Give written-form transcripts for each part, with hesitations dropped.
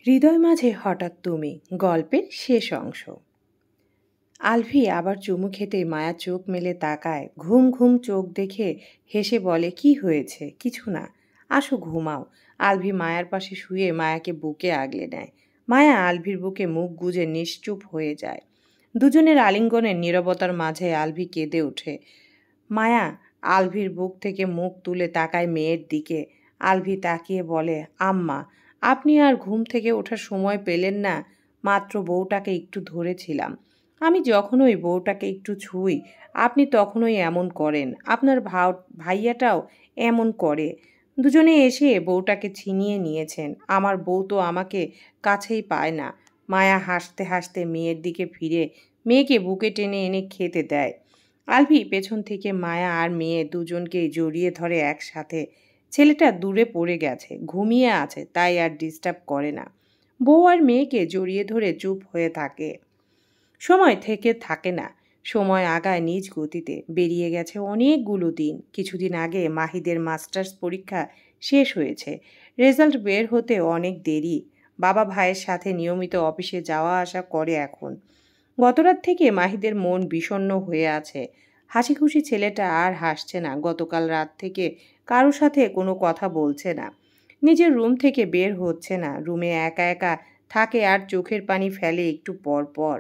হৃদয় মাঝে হঠাৎ তুমি গল্পের শেষ অংশ। আলভি আবার চুমু খেতে মায়া চোখ মেলে তাকায়, ঘুম ঘুম চোখ দেখে হেসে বলে, কি হয়েছে? কিছু না, আসো ঘুমাও। আলভি মায়ার পাশে শুয়ে মায়াকে বুকে আগলে নেয়। মায়া আলভির বুকে মুখ গুজে নিশ্চুপ হয়ে যায়। দুজনের আলিঙ্গনের নীরবতার মাঝে আলভি কেঁদে ওঠে। মায়া আলভির বুক থেকে মুখ তুলে তাকায় মেয়ের দিকে। আলভি তাকিয়ে বলে, আম্মা, আপনি আর ঘুম থেকে ওঠার সময় পেলেন না? মাত্র বউটাকে একটু ধরেছিলাম। আমি যখন ওই বউটাকে একটু ছুঁই আপনি তখনই এমন করেন। আপনার ভাইয়াটাও এমন করে। দুজনে এসে বউটাকে ছিনিয়ে নিয়েছেন। আমার বউ তো আমাকে কাছেই পায় না। মায়া হাসতে হাসতে মেয়ের দিকে ফিরে মেয়েকে বুকে টেনে এনে খেতে দেয়। আলভি পেছন থেকে মায়া আর মেয়ে দুজনকেই জড়িয়ে ধরে একসাথে। ছেলেটা দূরে পড়ে গেছে, ঘুমিয়ে আছে, তাই আর ডিস্টার্ব করে না। বউ আর মেয়েকে জড়িয়ে ধরে চুপ হয়ে থাকে। সময় থেকে থাকে না, সময় আগায় নিজ গতিতে। বেরিয়ে গেছে অনেকগুলো দিন। কিছুদিন আগে মাহিদের মাস্টার্স পরীক্ষা শেষ হয়েছে। রেজাল্ট বের হতে অনেক দেরি। বাবা ভাইয়ের সাথে নিয়মিত অফিসে যাওয়া আসা করে এখন। গতরাত থেকে মাহিদের মন বিষণ্ণ হয়ে আছে। হাসি খুশি ছেলেটা আর হাসছে না। গতকাল রাত থেকে কারো সাথে কোনো কথা বলছে না। নিজের রুম থেকে বের হচ্ছে না। রুমে একা একা থাকে আর চোখের পানি ফেলে একটু পর পর।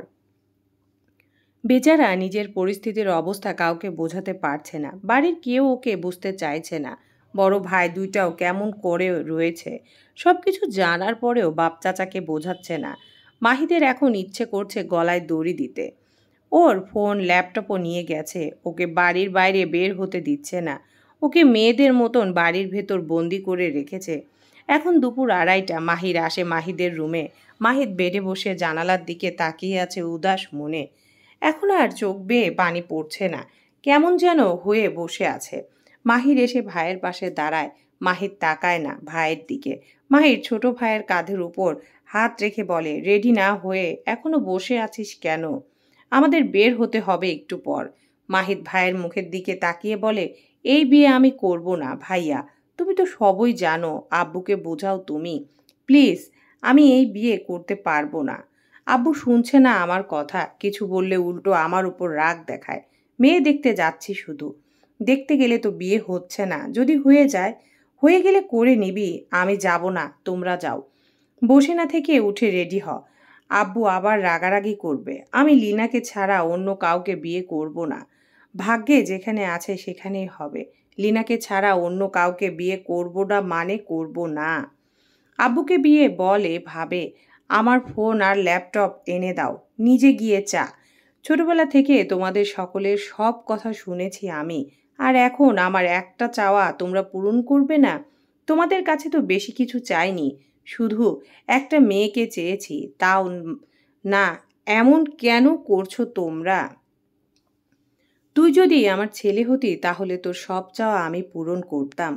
বেচারা নিজের পরিস্থিতির অবস্থা কাউকে বোঝাতে পারছে না। বাড়ির কেউ ওকে বুঝতে চাইছে না। বড় ভাই দুইটাও কেমন করে রয়েছে। সব কিছু জানার পরেও বাপ চাচাকে বোঝাচ্ছে না। মাহিদের এখন ইচ্ছে করছে গলায় দড়ি দিতে। ওর ফোন ল্যাপটপও নিয়ে গেছে। ওকে বাড়ির বাইরে বের হতে দিচ্ছে না। ওকে মেয়েদের মতন বাড়ির ভেতর বন্দি করে রেখেছে। এখন দুপুর 2:30। মাহির আসে মাহিদের রুমে। মাহিদ বেডে বসে জানালার দিকে তাকিয়ে আছে উদাস মনে। এখন আর চোখ বেয়ে পানি পড়ছে না। কেমন যেন হয়ে বসে আছে। মাহির এসে ভাইয়ের পাশে দাঁড়ায়। মাহির তাকায় না ভাইয়ের দিকে। মাহির ছোট ভাইয়ের কাঁধের উপর হাত রেখে বলে, রেডি না হয়ে এখনো বসে আছিস কেন? আমাদের বের হতে হবে একটু পর। মাহিদ ভাইয়ের মুখের দিকে তাকিয়ে বলে, এই বিয়ে আমি করব না ভাইয়া। তুমি তো সবই জানো। আব্বুকে বোঝাও তুমি প্লিজ। আমি এই বিয়ে করতে পারবো না। আব্বু শুনছে না আমার কথা। কিছু বললে উল্টো আমার উপর রাগ দেখায়। মেয়ে দেখতে যাচ্ছি শুধু। দেখতে গেলে তো বিয়ে হচ্ছে না। যদি হয়ে যায়, হয়ে গেলে করে নিবি। আমি যাব না, তোমরা যাও। বসে না থেকে উঠে রেডি হ। আব্বু আবার রাগারাগি করবে। আমি লিনাকে ছাড়া অন্য কাউকে বিয়ে করব না। ভাগ্যে যেখানে আছে সেখানেই হবে। লিনাকে ছাড়া অন্য কাউকে বিয়ে করব না মানে করব না। আব্বুকে বিয়ে বলে ভাবে। আমার ফোন আর ল্যাপটপ এনে দাও, নিজে গিয়ে চা। ছোটবেলা থেকে তোমাদের সকলের সব কথা শুনেছি আমি। আর এখন আমার একটা চাওয়া তোমরা পূরণ করবে না? তোমাদের কাছে তো বেশি কিছু চাইনি, শুধু একটা মেয়েকে চেয়েছি, তাও না। এমন কেন করছো তোমরা? তুই যদি আমার ছেলে হতি তাহলে তোর সব চাওয়া আমি পূরণ করতাম।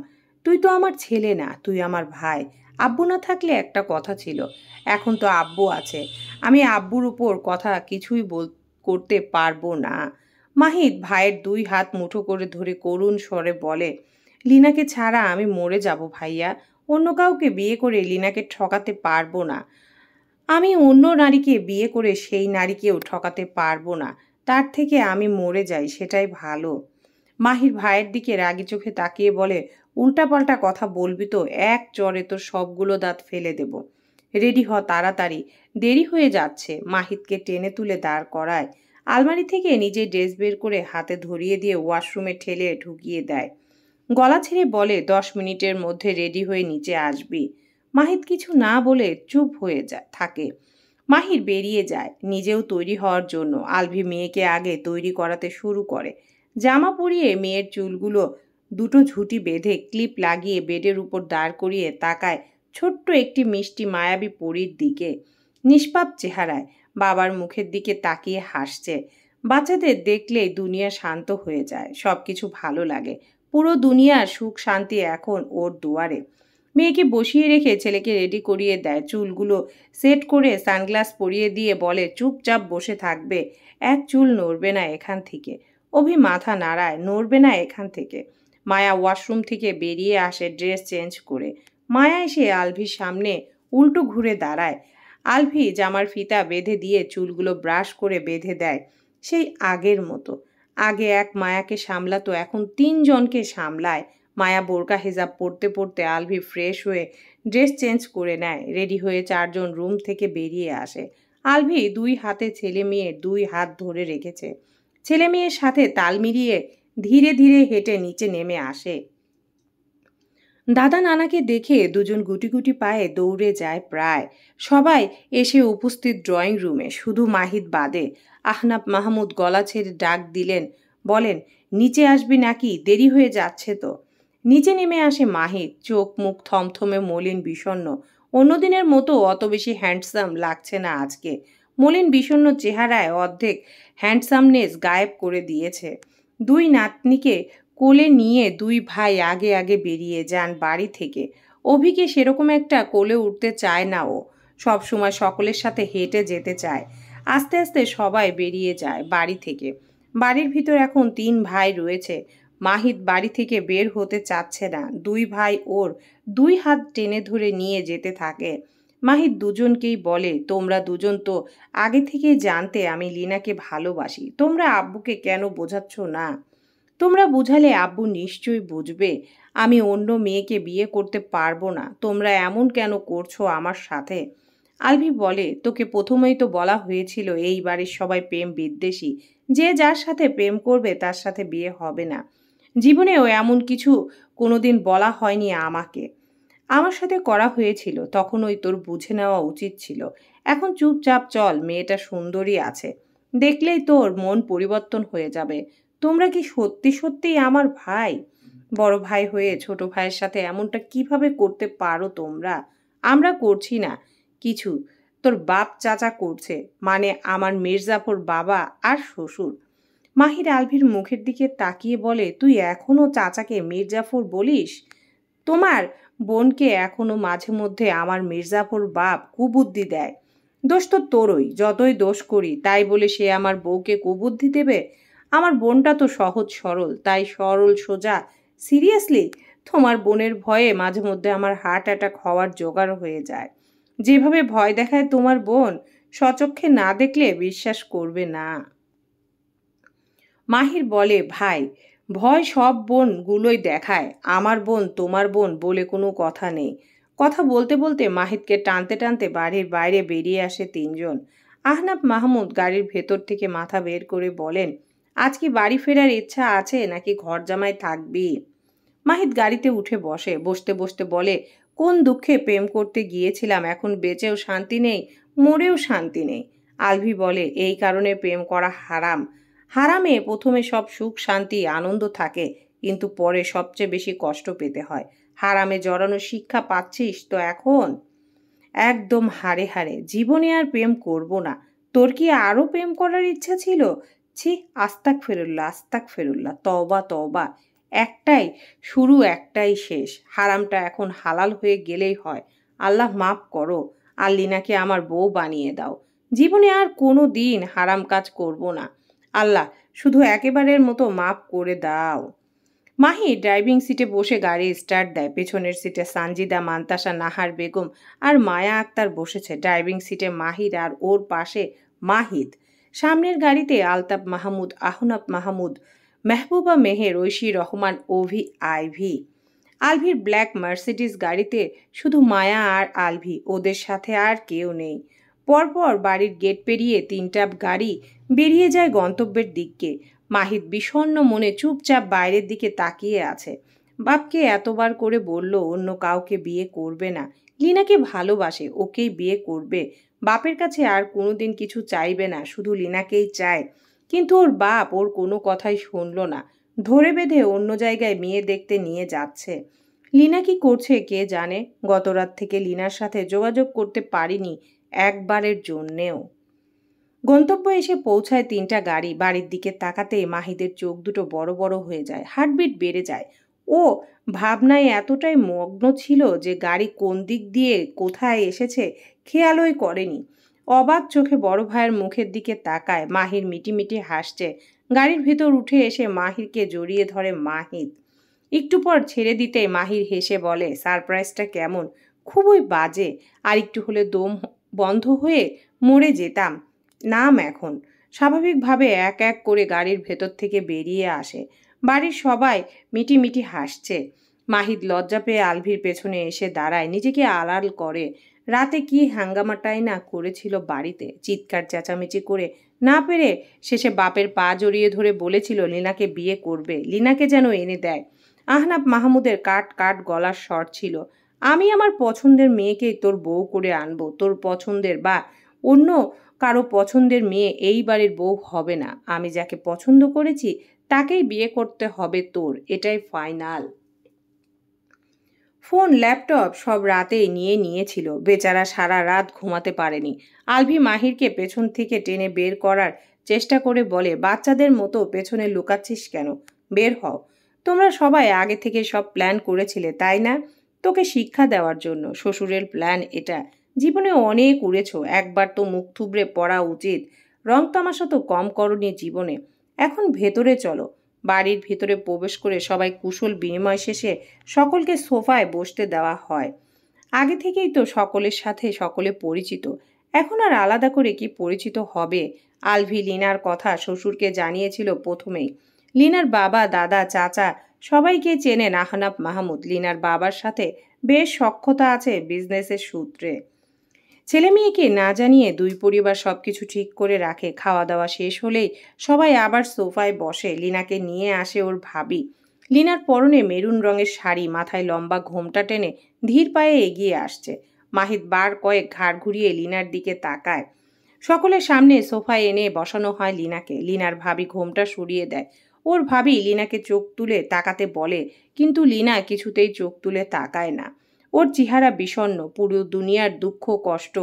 তুই তো আমার ছেলে না, তুই আমার ভাই। আব্বু না থাকলে একটা কথা ছিল। এখন তো আব্বু আছে। আমি আব্বুর উপর কথা কিছুই করতে পারবো না। মাহিদ ভাইয়ের 2 হাত মুঠো করে ধরে করুণ স্বরে বলে, লিনাকে ছাড়া আমি মরে যাব ভাইয়া। অন্য কাউকে বিয়ে করে লিনাকে ঠকাতে পারবো না। আমি অন্য নারীকে বিয়ে করে সেই নারীকেও ঠকাতে পারবো না। তার থেকে আমি মরে যাই, সেটাই ভালো। মাহির ভাইয়ের দিকে রাগি চোখে তাকিয়ে বলে, উল্টাপাল্টা কথা বলবি তো এক চড়ে তোর সবগুলো দাঁত ফেলে দেব। রেডি হ তাড়াতাড়ি, দেরি হয়ে যাচ্ছে। মাহিদকে টেনে তুলে দাঁড় করায়। আলমারি থেকে নিজের ড্রেস বের করে হাতে ধরিয়ে দিয়ে ওয়াশরুমে ঠেলে ঢুকিয়ে দেয়। গলা ছেড়ে বলে, 10 মিনিটের মধ্যে রেডি হয়ে নিচে আসবি। মাহিদ কিছু না বলে চুপ হয়ে থাকে। মাহির বেরিয়ে যায় নিজেও তৈরি হওয়ার জন্য। আলভি মেয়েকে আগে তৈরি করাতে শুরু করে। জামা পরিয়ে মেয়ের চুলগুলো দুটো ঝুঁটি বেঁধে ক্লিপ লাগিয়ে বেডের উপর দাঁড় করিয়ে তাকায় ছোট্ট একটি মিষ্টি মায়াবী পরীর দিকে। নিষ্পাপ চেহারায় বাবার মুখের দিকে তাকিয়ে হাসছে। বাচ্চাদের দেখলেই দুনিয়া শান্ত হয়ে যায়, সব কিছু ভালো লাগে। পুরো দুনিয়ার সুখ শান্তি এখন ওর দুয়ারে। মেয়েকে বসিয়ে রেখে ছেলেকে রেডি করিয়ে দেয়। চুলগুলো সেট করে সানগ্লাস পরিয়ে দিয়ে বলে, চুপচাপ বসে থাকবে, এক চুল নড়বে না এখান থেকে। অভি মাথা নাড়ায়, নড়বে না এখান থেকে। মায়া ওয়াশরুম থেকে বেরিয়ে আসে ড্রেস চেঞ্জ করে। মায়া এসে আলভির সামনে উল্টো ঘুরে দাঁড়ায়। আলভি জামার ফিতা বেঁধে দিয়ে চুলগুলো ব্রাশ করে বেঁধে দেয়, সেই আগের মতো। আগে এক মায়াকে সামলাতো, এখন 3 জনকে সামলায়। মায়া বোরকা হিজাব পরতে পরতে আলভি ফ্রেশ হয়ে ড্রেস চেঞ্জ করে নেয়। রেডি হয়ে 4 জন রুম থেকে বেরিয়ে আসে। আলভি 2 হাতে ছেলে মেয়ের 2 হাত ধরে রেখেছে। ছেলে মেয়ের সাথে তাল মিলিয়ে ধীরে ধীরে হেঁটে নিচে নেমে আসে। দাদা নানাকে দেখে দুজন গুটি গুটি পায়ে দৌড়ে যায় প্রায়। সবাই এসে উপস্থিত ড্রয়িং রুমে, শুধু মাহিদ বাদে। আহনাফ মাহমুদ গলা ছেড়ে ডাক দিলেন, বলেন, নিচে আসবি নাকি? দেরি হয়ে যাচ্ছে তো। নিচে নেমে আসে মাহিদ, চোখ মুখ থমথমে, মলিন বিষণ্ণ। অন্যদিনের মতো অত বেশি হ্যান্ডসাম লাগছে না আজকে। মলিন বিষণ্ণ চেহারায় অর্ধেক হ্যান্ডসামনেস গায়েব করে দিয়েছে। 2 নাতনিকে কোলে নিয়ে 2 ভাই আগে আগে বেরিয়ে যান বাড়ি থেকে। অভিকে সেরকম একটা কোলে উঠতে চায় না ও, সব সময় সকলের সাথে হেঁটে যেতে চায়। আস্তে আস্তে সবাই বেরিয়ে যায় বাড়ি থেকে। বাড়ির ভিতর এখন 3 ভাই রয়েছে। মাহিদ বাড়ি থেকে বের হতে চাচ্ছে না। 2 ভাই ওর 2 হাত টেনে ধরে নিয়ে যেতে থাকে। মাহিদ দুজনকেই বলে, তোমরা দুজন তো আগে থেকেই জানতে আমি লিনাকে ভালোবাসি, তোমরা আব্বুকে কেন বোঝাচ্ছ না? তোমরা বুঝালে আব্বু নিশ্চয়ই বুঝবে। আমি অন্য মেয়েকে বিয়ে করতে পারবো না। তোমরা এমন কেন করছো আমার সাথে? আলভি বলে, তোকে প্রথমেই তো বলা হয়েছিল এই বাড়ির সবাই প্রেম বিদ্বেষী। যে যার সাথে প্রেম করবে তার সাথে বিয়ে হবে না। জীবনেও এমন কিছু কোনোদিন বলা হয়নি আমাকে। আমার সাথে করা হয়েছিল, তখন ওই তোর বুঝে নেওয়া উচিত ছিল। এখন চুপচাপ চল, মেয়েটা সুন্দরী আছে, দেখলেই তোর মন পরিবর্তন হয়ে যাবে। তোমরা কি সত্যি সত্যিই আমার ভাই? বড় ভাই হয়ে ছোট ভাইয়ের সাথে এমনটা কিভাবে করতে পারো তোমরা? আমরা করছি না কিছু, তোর বাপ চাচা করছে, মানে আমার মির্জাফর বাবা আর শ্বশুর। মাহির আলভির মুখের দিকে তাকিয়ে বলে, তুই এখনো চাচাকে মির্জাফর বলিস? তোমার বোনকে এখনো মাঝে মধ্যে আমার মির্জাফর বাপ কুবুদ্ধি দেয়। দোষ তো তোরই, যতই দোষ করি তাই বলে সে আমার বউকে কুবুদ্ধি দেবে? আমার বোনটা তো সহজ সরল, তাই সরল সোজা। সিরিয়াসলি, তোমার বোনের ভয়ে মাঝে মধ্যে আমার হার্ট অ্যাটাক হওয়ার জোগাড় হয়ে যায়। যেভাবে ভয় দেখায় তোমার বোন, স্বচক্ষে না দেখলে বিশ্বাস করবে না। মাহির বলে, ভাই, ভয় সব বোনগুলোই দেখায়, আমার বোন তোমার বোন বলে কোনো কথা নেই। কথা বলতে বলতে মাহিদকে টানতে টানতে বাড়ির বাইরে বেরিয়ে আসে 3 জন। আহনাফ মাহমুদ গাড়ির ভেতর থেকে মাথা বের করে বলেন, আজ কি বাড়ি ফেরার ইচ্ছা আছে নাকি ঘর জামাই থাকবি? মাহিদ গাড়িতে উঠে বসে, বসতে বসতে বলে, কোন দুঃখে প্রেম করতে গিয়েছিলাম, এখন বেঁচেও শান্তি নেই, মরেও শান্তি নেই। আলভি বলে, এই কারণে প্রেম করা হারাম। হারামে প্রথমে সব সুখ শান্তি আনন্দ থাকে, কিন্তু পরে সবচেয়ে বেশি কষ্ট পেতে হয়। হারামে জড়ানো শিক্ষা পাচ্ছিস তো এখন? একদম হাড়ে হাড়ে, জীবনে আর প্রেম করব না। তোর কি আরও প্রেম করার ইচ্ছা ছিল? ছি, আস্তাক ফেরুল্লাহ, আস্তাক ফেরুল্লাহ, তওবা তওবা। একটাই শুরু, একটাই শেষ। হারামটা এখন হালাল হয়ে গেলেই হয়। আল্লাহ মাফ করো, আর লিনাকে আমার বউ বানিয়ে দাও। জীবনে আর কোনো দিন হারাম কাজ করব না। আল্লাহ, শুধু একেবারের মতো মাফ করে দাও। মাহি ড্রাইভিং সিটে বসে গাড়ি স্টার্ট দেয়। পেছনের সিটে সানজিদা, মান্তাসা, নাহার বেগম আর মায়া আক্তার বসেছে। ড্রাইভিং সিটে মাহির আর ওর পাশে মাহিদ। সামনের গাড়িতে আলতাফ মাহমুদ, আহনাফ মাহমুদ, মেহবুবা মেহের, ঐশী রহমান, অভি, আইভি। আলভির ব্ল্যাক মার্সিডিস গাড়িতে শুধু মায়া আর আলভি, ওদের সাথে আর কেউ নেই। পরপর বাড়ির গেট পেরিয়ে 3টা গাড়ি বেরিয়ে যায় গন্তব্যের দিকে। মাহিদ বিষণ্ণ মনে চুপচাপ বাইরের দিকে তাকিয়ে আছে। বাপকে এতবার করে বলল অন্য কাউকে বিয়ে করবে না, লিনাকে ভালোবাসে, ওকেই বিয়ে করবে। বাপের কাছে আর কোনোদিন কিছু চাইবে না, শুধু লিনাকেই চায়। কিন্তু ওর বাপ ওর কোনো কথাই শুনল না, ধরে বেঁধে অন্য জায়গায় মেয়ে দেখতে নিয়ে যাচ্ছে। লিনা কি করছে কে জানে। গতরাত থেকে লিনার সাথে যোগাযোগ করতে পারিনি একবারের জন্যেও। গন্তব্য এসে পৌঁছায় 3টা গাড়ি। বাড়ির দিকে তাকাতেই মাহিদের চোখ দুটো বড় বড় হয়ে যায়, হার্টবিট বেড়ে যায়। ও ভাবনায় এতটাই মগ্ন ছিল যে গাড়ি কোন দিক দিয়ে কোথায় এসেছে খেয়ালই করেনি। অবাক চোখে বড় ভাইয়ের মুখের দিকে তাকায়। মাহির মিটিমিটি হাসছে। গাড়ির ভেতর উঠে এসে মাহিরকে জড়িয়ে ধরে মাহিদ। একটু পর ছেড়ে দিতে মাহির হেসে বলে, সারপ্রাইজটা কেমন? খুবই বাজে। আর একটু হলে দম বন্ধ হয়ে মরে যেতাম। নাম এখন। স্বাভাবিকভাবে এক এক করে গাড়ির ভেতর থেকে বেরিয়ে আসে। বাড়ির সবাই মিটিমিটি হাসছে। মাহিদ লজ্জা পেয়ে আলভির পেছনে এসে দাঁড়ায়, নিজেকে আড়াল করে। রাতে কি হাঙ্গামাটাই না করেছিল বাড়িতে, চিৎকার চেঁচামেচি করে না পেরে শেষে বাপের পা জড়িয়ে ধরে বলেছিল লিনাকে বিয়ে করবে, লিনাকে যেন এনে দেয়। আহনাব মাহমুদের কাট কাট গলার স্বর ছিল, আমি আমার পছন্দের মেয়েকেই তোর বউ করে আনবো। তোর পছন্দের বা অন্য কারো পছন্দের মেয়ে এই বাড়ির বউ হবে না। আমি যাকে পছন্দ করেছি তাকেই বিয়ে করতে হবে তোর, এটাই ফাইনাল। ফোন ল্যাপটপ সব রাতেই নিয়েছিল। বেচারা সারা রাত ঘুমাতে পারেনি। আলভি মাহিরকে পেছন থেকে টেনে বের করার চেষ্টা করে বলে, বাচ্চাদের মতো পেছনে লুকাচ্ছিস কেন? বের হও। তোমরা সবাই আগে থেকে সব প্ল্যান করেছিলে তাই না? তোকে শিক্ষা দেওয়ার জন্য। শ্বশুরের প্ল্যান এটা। জীবনে অনেক উড়েছ, একবার তো মুখ থুবড়ে পড়া উচিত। রং তামাশা তো কম করনি জীবনে। এখন ভেতরে চলো। বাড়ির ভিতরে প্রবেশ করে সবাই কুশল বিনিময় শেষে সকলকে সোফায় বসতে দেওয়া হয়। আগে থেকেই তো সকলের সাথে সকলে পরিচিত, এখন আর আলাদা করে কি পরিচিত হবে? আলভি লিনার কথা শ্বশুরকে জানিয়েছিল প্রথমেই। লিনার বাবা, দাদা, চাচা সবাইকে চেনেন আহনাব মাহমুদ। লিনার বাবার সাথে বেশ সখ্যতা আছে বিজনেসের সূত্রে। ছেলে মেয়েকে না জানিয়ে দুই পরিবার সবকিছু ঠিক করে রাখে। খাওয়া দাওয়া শেষ হলেই সবাই আবার সোফায় বসে। লিনাকে নিয়ে আসে ওর ভাবি। লিনার পরনে মেরুন রঙের শাড়ি, মাথায় লম্বা ঘোমটা টেনে ধীর পায়ে এগিয়ে আসছে। মাহিদ বার কয়েক ঘাড় ঘুরিয়ে লিনার দিকে তাকায়। সকলের সামনে সোফায় এনে বসানো হয় লিনাকে। লিনার ভাবি ঘোমটা সরিয়ে দেয়। ওর ভাবি লিনাকে চোখ তুলে তাকাতে বলে, কিন্তু লিনা কিছুতেই চোখ তুলে তাকায় না। ওর চেহারা বিষণ্ণ, পুরো দুনিয়ার দুঃখ কষ্ট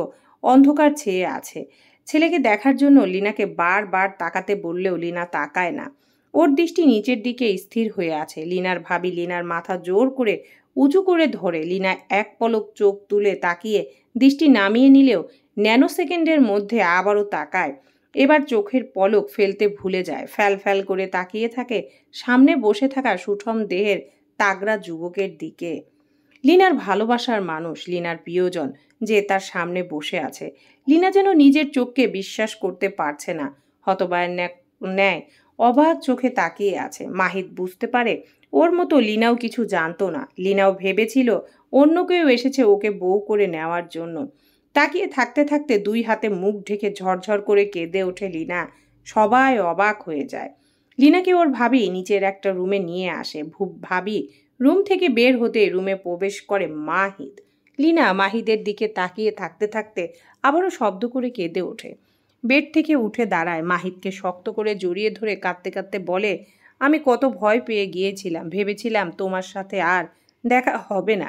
অন্ধকার ছেয়ে আছে। ছেলেকে দেখার জন্য লিনাকে বারবার তাকাতে বললেও লিনা তাকায় না। ওর দৃষ্টি নিচের দিকে স্থির হয়ে আছে। লিনার ভাবি লিনার মাথা জোর করে উঁচু করে ধরে। লিনা এক পলক চোখ তুলে তাকিয়ে দৃষ্টি নামিয়ে নিলেও ন্যানো সেকেন্ডের মধ্যে আবারও তাকায়। এবার চোখের পলক ফেলতে ভুলে যায়। ফ্যাল ফ্যাল করে তাকিয়ে থাকে সামনে বসে থাকা সুঠম দেহের তাগড়া যুবকের দিকে। লিনার ভালোবাসার মানুষ, লিনার প্রিয়জন যে তার সামনে বসে আছে। লিনা যেন নিজের চোখকে বিশ্বাস করতে পারছে না। হতবায়ের ন্যায় অবাক চোখে তাকিয়ে আছে। মাহিদ বুঝতে পারে ওর মতো লিনাও কিছু জানতো না। লিনাও ভেবেছিল অন্য কেউ এসেছে ওকে বউ করে নেওয়ার জন্য। তাকিয়ে থাকতে থাকতে দুই হাতে মুখ ঢেকে ঝরঝর করে কেঁদে ওঠে লিনা। সবাই অবাক হয়ে যায়। লিনাকে ওর ভাবি নিচের একটা রুমে নিয়ে আসে। ভাবি রুম থেকে বের হতে রুমে প্রবেশ করে মাহিদ। লিনা মাহিদের দিকে তাকিয়ে থাকতে থাকতে আবারও শব্দ করে কেঁদে ওঠে। বেড থেকে উঠে দাঁড়ায়, মাহিদকে শক্ত করে জড়িয়ে ধরে কাঁদতে কাঁদতে বলে, আমি কত ভয় পেয়ে গিয়েছিলাম। ভেবেছিলাম তোমার সাথে আর দেখা হবে না।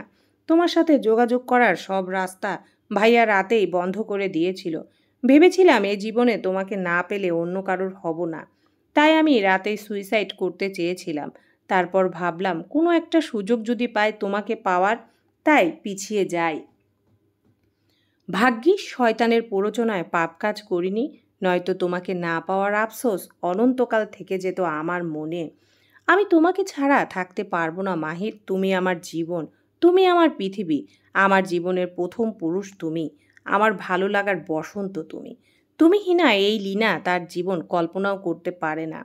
তোমার সাথে যোগাযোগ করার সব রাস্তা ভাইয়া রাতেই বন্ধ করে দিয়েছিল। ভেবেছিলাম এ জীবনে তোমাকে না পেলে অন্য কারোর হব না। তাই আমি রাতেই সুইসাইড করতে চেয়েছিলাম। তারপর ভাবলাম কোনো একটা সুযোগ যদি পাই তোমাকে পাওয়ার, তাই পিছিয়ে যাই। ভাগ্যিস শয়তানের প্ররোচনায় পাপ কাজ করিনি, নয়তো তোমাকে না পাওয়ার আফসোস অনন্তকাল থেকে যেত আমার মনে। আমি তোমাকে ছাড়া থাকতে পারবো না মাহির। তুমি আমার জীবন, তুমি আমার পৃথিবী। আমার জীবনের প্রথম পুরুষ তুমি, আমার ভালো লাগার বসন্ত তুমি। তুমি হিনা এই লিনা তার জীবন কল্পনাও করতে পারে না।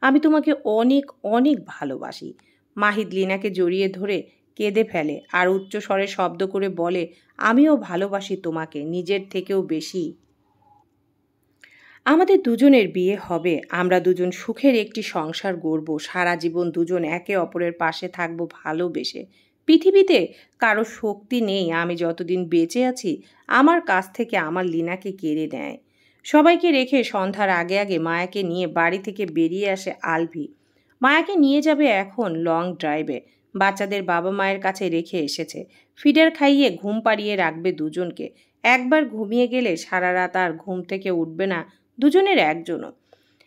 আমি তোমাকে অনেক অনেক ভালোবাসি। মাহিদ লিনাকে জড়িয়ে ধরে কেঁদে ফেলে আর উচ্চ স্বরে শব্দ করে বলে, আমিও ভালোবাসি তোমাকে নিজের থেকেও বেশি। আমাদের দুজনের বিয়ে হবে। আমরা দুজন সুখের একটি সংসার গড়ব। সারা জীবন দুজন একে অপরের পাশে থাকব ভালোবেসে। পৃথিবীতে কারো শক্তি নেই আমি যতদিন বেঁচে আছি আমার কাছ থেকে আমার লিনাকে কেড়ে নেয়। সবাইকে রেখে সন্ধ্যার আগে আগে মায়াকে নিয়ে বাড়ি থেকে বেরিয়ে আসে আলভি। মায়াকে নিয়ে যাবে এখন লং ড্রাইভে। বাচ্চাদের বাবা মায়ের কাছে রেখে এসেছে। ফিডার খাইয়ে ঘুম পাড়িয়ে রাখবে দুজনকে। একবার ঘুমিয়ে গেলে সারা রাত আর ঘুম থেকে উঠবে না দুজনের একজনও।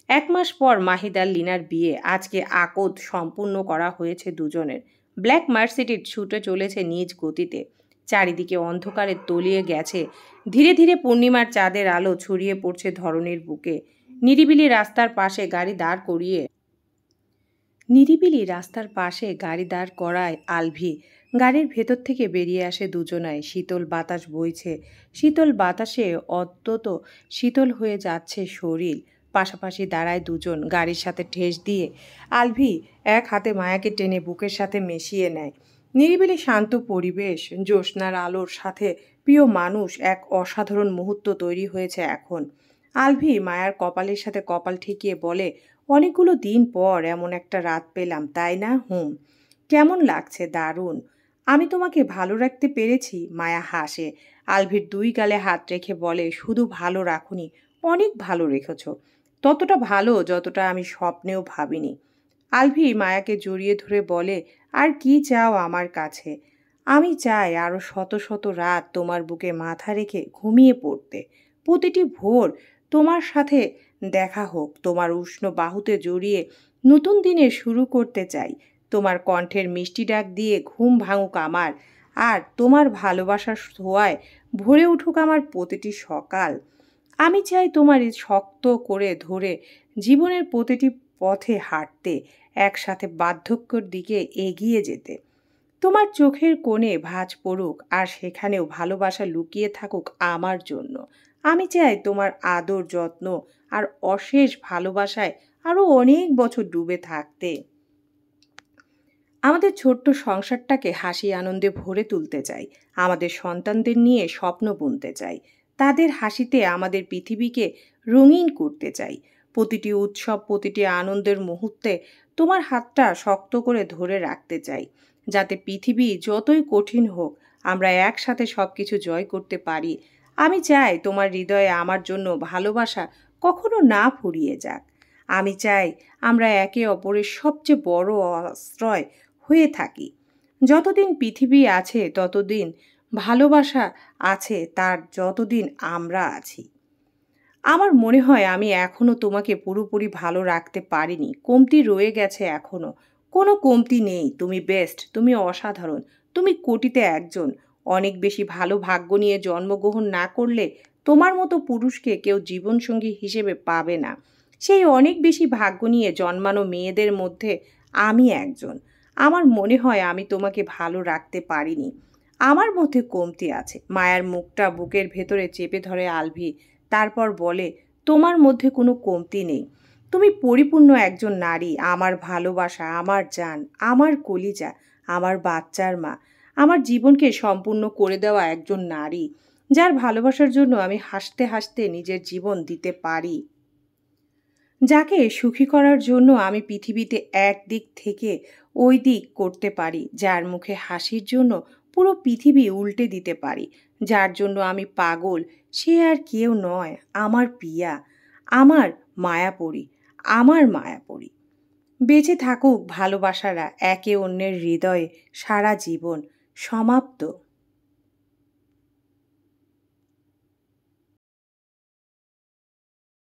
1 মাস পর মাহিদ আর লিনার বিয়ে। আজকে আকদ সম্পূর্ণ করা হয়েছে দুজনের। ব্ল্যাক মার্সিডিজ ছুটে চলেছে নিজ গতিতে। চারিদিকে অন্ধকারে তলিয়ে গেছে। ধীরে ধীরে পূর্ণিমার চাঁদের আলো ছড়িয়ে পড়ছে ধরণীর বুকে। নিরিবিলি রাস্তার পাশে গাড়ি দাঁড় করায় আলভি। গাড়ির ভেতর থেকে বেরিয়ে আসে দুজনায়। শীতল বাতাস বইছে। শীতল বাতাসে অত্যন্ত শীতল হয়ে যাচ্ছে শরীর। পাশাপাশি দাঁড়ায় দুজন, গাড়ির সাথে ঠেস দিয়ে। আলভি এক হাতে মায়াকে টেনে বুকের সাথে মিশিয়ে নেয়। নিরিবিলি শান্ত পরিবেশ, জ্যোৎস্নার আলোর সাথে প্রিয় মানুষ, এক অসাধারণ মুহূর্ত তৈরি হয়েছে এখন। আলভি মায়ার কপালের সাথে কপাল ঠেকিয়ে বলে, অনেকগুলো দিন পর এমন একটা রাত পেলাম, তাই না? হুম। কেমন লাগছে? দারুণ। আমি তোমাকে ভালো রাখতে পেরেছি? মায়া হাসে। আলভির দুই গালে হাত রেখে বলে, শুধু ভালো রাখুনি, অনেক ভালো রেখেছ। ততটা ভালো যতটা আমি স্বপ্নেও ভাবিনি। আলভি মায়াকে জড়িয়ে ধরে বলে, আর কি চাও আমার কাছে? আমি চাই আরো শত শত রাত তোমার বুকে মাথা রেখে ঘুমিয়ে পড়তে। প্রতিটি ভোর তোমার সাথে দেখা হোক, তোমার উষ্ণ বাহুতে জড়িয়ে নতুন দিনের শুরু করতে চাই। তোমার কণ্ঠের মিষ্টি ডাক দিয়ে ঘুম ভাঙুক আমার, আর তোমার ভালোবাসার ছোঁয়ায় ভরে উঠুক আমার প্রতিটি সকাল। আমি চাই তোমার এই শক্ত করে ধরে জীবনের প্রতিটি পথে হাঁটতে, একসাথে বার্ধক্যর দিকে এগিয়ে যেতে। তোমার চোখের কোণে ভাঁজ পড়ুক, আর সেখানেও ভালোবাসা লুকিয়ে থাকুক আমার জন্য। আমি চাই তোমার আদর, যত্ন আর অশেষ ভালোবাসায় আরও অনেক বছর ডুবে থাকতে। আমাদের ছোট্ট সংসারটাকে হাসি আনন্দে ভরে তুলতে চাই। আমাদের সন্তানদের নিয়ে স্বপ্ন বুনতে চাই। তাদের হাসিতে আমাদের পৃথিবীকে রঙিন করতে চাই। প্রতিটি উৎসব, প্রতিটি আনন্দের মুহূর্তে তোমার হাতটা শক্ত করে ধরে রাখতে চাই, যাতে পৃথিবী যতই কঠিন হোক, আমরা একসাথে সব কিছু জয় করতে পারি। আমি চাই তোমার হৃদয়ে আমার জন্য ভালোবাসা কখনো না ফুরিয়ে যাক। আমি চাই আমরা একে অপরের সবচেয়ে বড় আশ্রয় হয়ে থাকি। যতদিন পৃথিবী আছে ততদিন ভালোবাসা আছে, তার যতদিন আমরা আছি। আমার মনে হয় আমি এখনো তোমাকে পুরোপুরি ভালো রাখতে পারিনি। কমতি রয়ে গেছে এখনো। কোনো কমতি নেই। তুমি বেস্ট, তুমি অসাধারণ, তুমি কোটিতে একজন। অনেক বেশি ভালো ভাগ্য নিয়ে জন্মগ্রহণ না করলে তোমার মতো পুরুষকে কেউ জীবনসঙ্গী হিসেবে পাবে না। সেই অনেক বেশি ভাগ্য নিয়ে জন্মানো মেয়েদের মধ্যে আমি একজন। আমার মনে হয় আমি তোমাকে ভালো রাখতে পারিনি। আমার মধ্যে কমতি আছে। মায়ার মুখটা বুকের ভেতরে চেপে ধরে আলভি। তারপর বলে, তোমার মধ্যে কোনো কমতি নেই। তুমি পরিপূর্ণ একজন নারী। আমার ভালোবাসা, আমার জান, আমার কলিজা, আমার বাচ্চার মা। আমার জীবনকে সম্পূর্ণ করে দেওয়া একজন নারী, যার ভালোবাসার জন্য আমি হাসতে হাসতে নিজের জীবন দিতে পারি। যাকে সুখী করার জন্য আমি পৃথিবীতে এক দিক থেকে ওই দিক করতে পারি, যার মুখে হাসির জন্য পুরো পৃথিবী উল্টে দিতে পারি। যার জন্য আমি পাগল, সে আর কেউ নয়, আমার পিয়া, আমার মায়াপরী, আমার মায়াপরী। বেঁচে থাকুক ভালোবাসারা একে অন্যের হৃদয়ে সারা জীবন। সমাপ্ত।